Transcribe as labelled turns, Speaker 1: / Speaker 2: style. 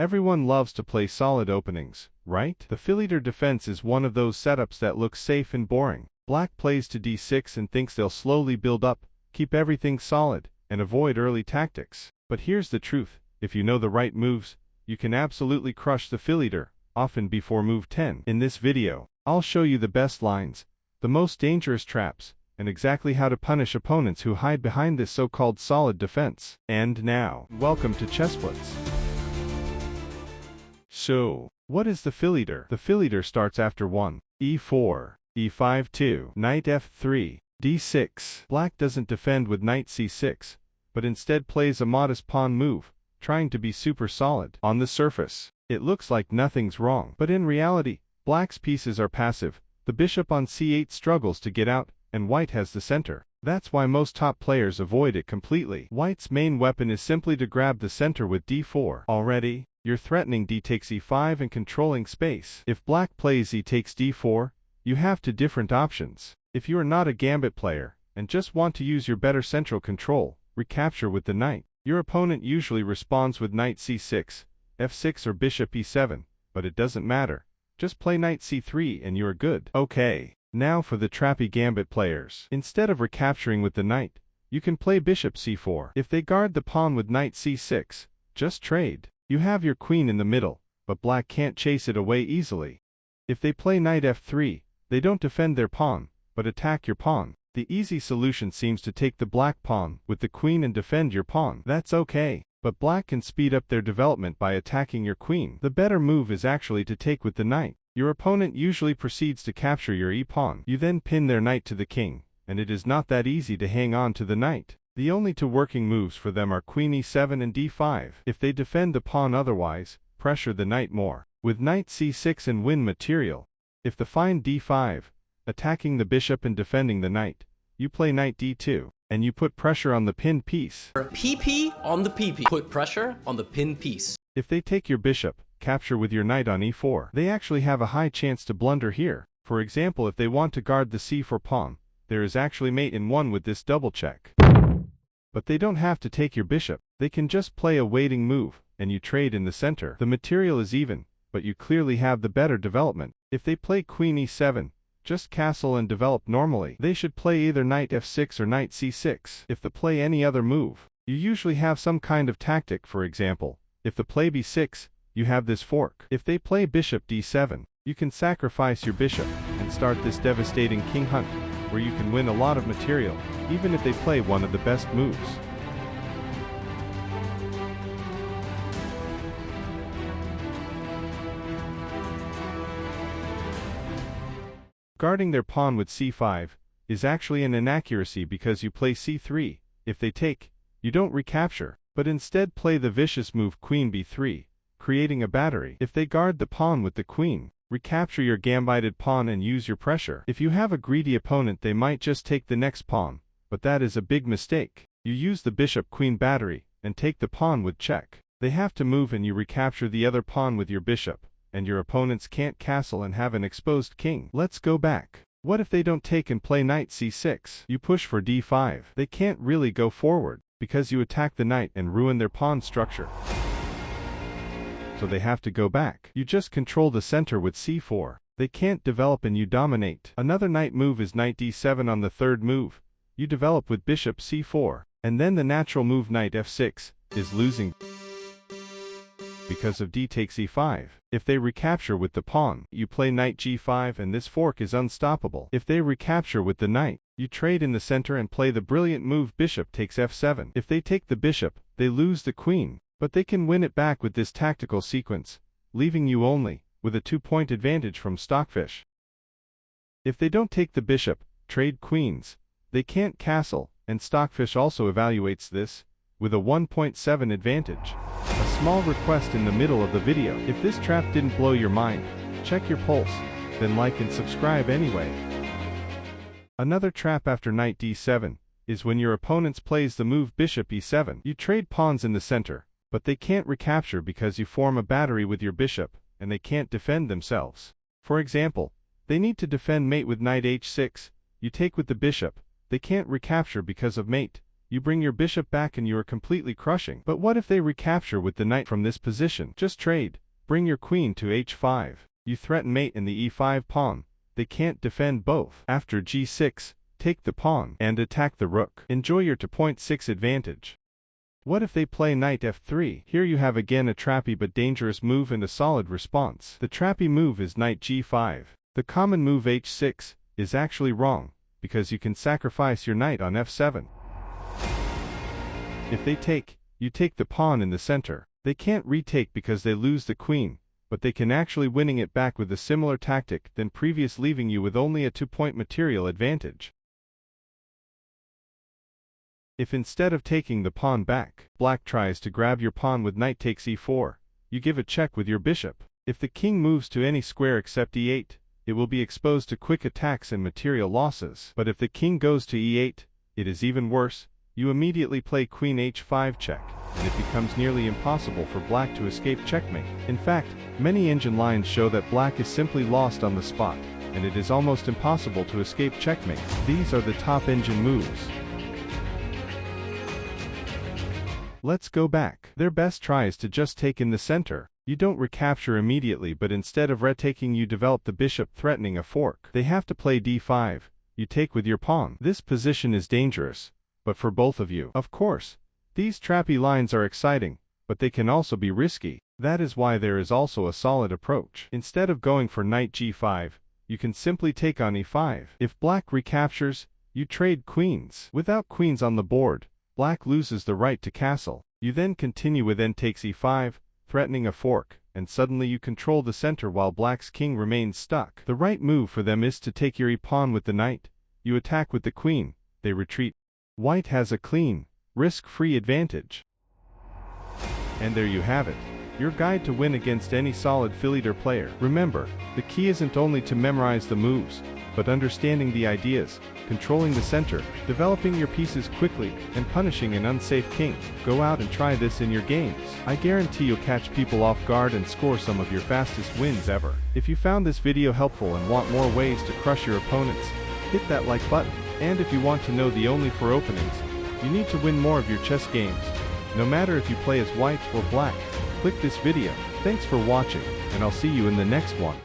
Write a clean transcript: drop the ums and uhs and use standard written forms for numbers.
Speaker 1: Everyone loves to play solid openings, right? The Philidor Defense is one of those setups that looks safe and boring. Black plays to d6 and thinks they'll slowly build up, keep everything solid, and avoid early tactics. But here's the truth, if you know the right moves, you can absolutely crush the Philidor, often before move 10. In this video, I'll show you the best lines, the most dangerous traps, and exactly how to punish opponents who hide behind this so-called solid defense. And now, welcome to Chessblitz. So, what is the Philidor? The Philidor starts after 1, e4, e5 2, knight f3, d6. Black doesn't defend with knight c6, but instead plays a modest pawn move, trying to be super solid. On the surface, it looks like nothing's wrong, but in reality, Black's pieces are passive, the bishop on c8 struggles to get out, and White has the center. That's why most top players avoid it completely. White's main weapon is simply to grab the center with d4. Already, you're threatening d takes e5 and controlling space. If Black plays e takes d4, you have two different options. If you are not a gambit player, and just want to use your better central control, recapture with the knight. Your opponent usually responds with knight c6, f6 or bishop e7, but it doesn't matter. Just play knight c3 and you're good. Okay, now for the trappy gambit players. Instead of recapturing with the knight, you can play bishop c4. If they guard the pawn with knight c6, just trade. You have your queen in the middle, but Black can't chase it away easily. If they play knight f3, they don't defend their pawn, but attack your pawn. The easy solution seems to take the black pawn with the queen and defend your pawn. That's okay, but Black can speed up their development by attacking your queen. The better move is actually to take with the knight. Your opponent usually proceeds to capture your e-pawn. You then pin their knight to the king, and it is not that easy to hang on to the knight. The only two working moves for them are queen e7 and d5. If they defend the pawn otherwise, pressure the knight more. With knight c6 and win material. If they find d5, attacking the bishop and defending the knight, you play knight d2, and you put pressure on the pinned piece.
Speaker 2: PP on the PP. Put pressure on the pinned piece.
Speaker 1: If they take your bishop, capture with your knight on e4. They actually have a high chance to blunder here. For example, if they want to guard the c4 pawn, there is actually mate in 1 with this double check. But they don't have to take your bishop. They can just play a waiting move, and you trade in the center. The material is even, but you clearly have the better development. If they play queen e7, just castle and develop normally. They should play either knight f6 or knight c6. If they play any other move, you usually have some kind of tactic. For example, if they play b6, you have this fork. If they play bishop d7, you can sacrifice your bishop and start this devastating king hunt, where you can win a lot of material, even if they play one of the best moves. Guarding their pawn with c5 is actually an inaccuracy because you play c3. If they take, you don't recapture, but instead play the vicious move queen b3, creating a battery. If they guard the pawn with the queen, recapture your gambited pawn and use your pressure. If you have a greedy opponent, they might just take the next pawn, but that is a big mistake. You use the bishop-queen battery, and take the pawn with check. They have to move and you recapture the other pawn with your bishop, and your opponents can't castle and have an exposed king. Let's go back. What if they don't take and play knight c6? You push for d5. They can't really go forward, because you attack the knight and ruin their pawn structure. So they have to go back. You just control the center with c4. They can't develop and you dominate. Another knight move is knight d7 on the third move. You develop with bishop c4. And then the natural move knight f6 is losing because of d takes e5. If they recapture with the pawn, you play knight g5 and this fork is unstoppable. If they recapture with the knight, you trade in the center and play the brilliant move bishop takes f7. If they take the bishop, they lose the queen. But they can win it back with this tactical sequence, leaving you only with a 2-point advantage from Stockfish. If they don't take the bishop, trade queens, they can't castle, and Stockfish also evaluates this with a 1.7 advantage. A small request in the middle of the video. If this trap didn't blow your mind, check your pulse, then like and subscribe anyway. Another trap after knight d7 is when your opponent plays the move bishop e7. You trade pawns in the center, but they can't recapture because you form a battery with your bishop, and they can't defend themselves. For example, they need to defend mate with knight h6, you take with the bishop, they can't recapture because of mate, You bring your bishop back and you are completely crushing. But what if they recapture with the knight from this position? Just trade. Bring your queen to h5. You threaten mate in the e5 pawn. They can't defend both. After g6, take the pawn and attack the rook. Enjoy your 2.6 advantage. What if they play knight f3? Here you have again a trappy but dangerous move and a solid response. The trappy move is knight g5. The common move h6 is actually wrong, because you can sacrifice your knight on f7. If they take, you take the pawn in the center. They can't retake because they lose the queen, but they can actually winning it back with a similar tactic than previous, leaving you with only a 2-point material advantage. If instead of taking the pawn back, black tries to grab your pawn with knight takes e4, you give a check with your bishop. If the king moves to any square except e8, it will be exposed to quick attacks and material losses. But if the king goes to e8, it is even worse. You immediately play queen h5 check, and it becomes nearly impossible for black to escape checkmate. In fact, many engine lines show that black is simply lost on the spot, and it is almost impossible to escape checkmate. These are the top engine moves. Let's go back. Their best try is to just take in the center. You don't recapture immediately, but instead of retaking you develop the bishop threatening a fork. They have to play d5. You take with your pawn. This position is dangerous, but for both of you. Of course, these trappy lines are exciting, but they can also be risky. That is why there is also a solid approach. Instead of going for knight g5, you can simply take on e5. If black recaptures, you trade queens. Without queens on the board, black loses the right to castle. You then continue with n takes e5, threatening a fork, and suddenly you control the center while black's king remains stuck. The right move for them is to take your e-pawn with the knight. You attack with the queen. They retreat. White has a clean, risk-free advantage. And there you have it, your guide to win against any solid Philidor player. Remember, the key isn't only to memorize the moves, but understanding the ideas, controlling the center, developing your pieces quickly, and punishing an unsafe king. Go out and try this in your games. I guarantee you'll catch people off guard and score some of your fastest wins ever. If you found this video helpful and want more ways to crush your opponents, hit that like button. And if you want to know the only 4 openings, you need to win more of your chess games. No matter if you play as white or black, click this video. Thanks for watching, and I'll see you in the next one.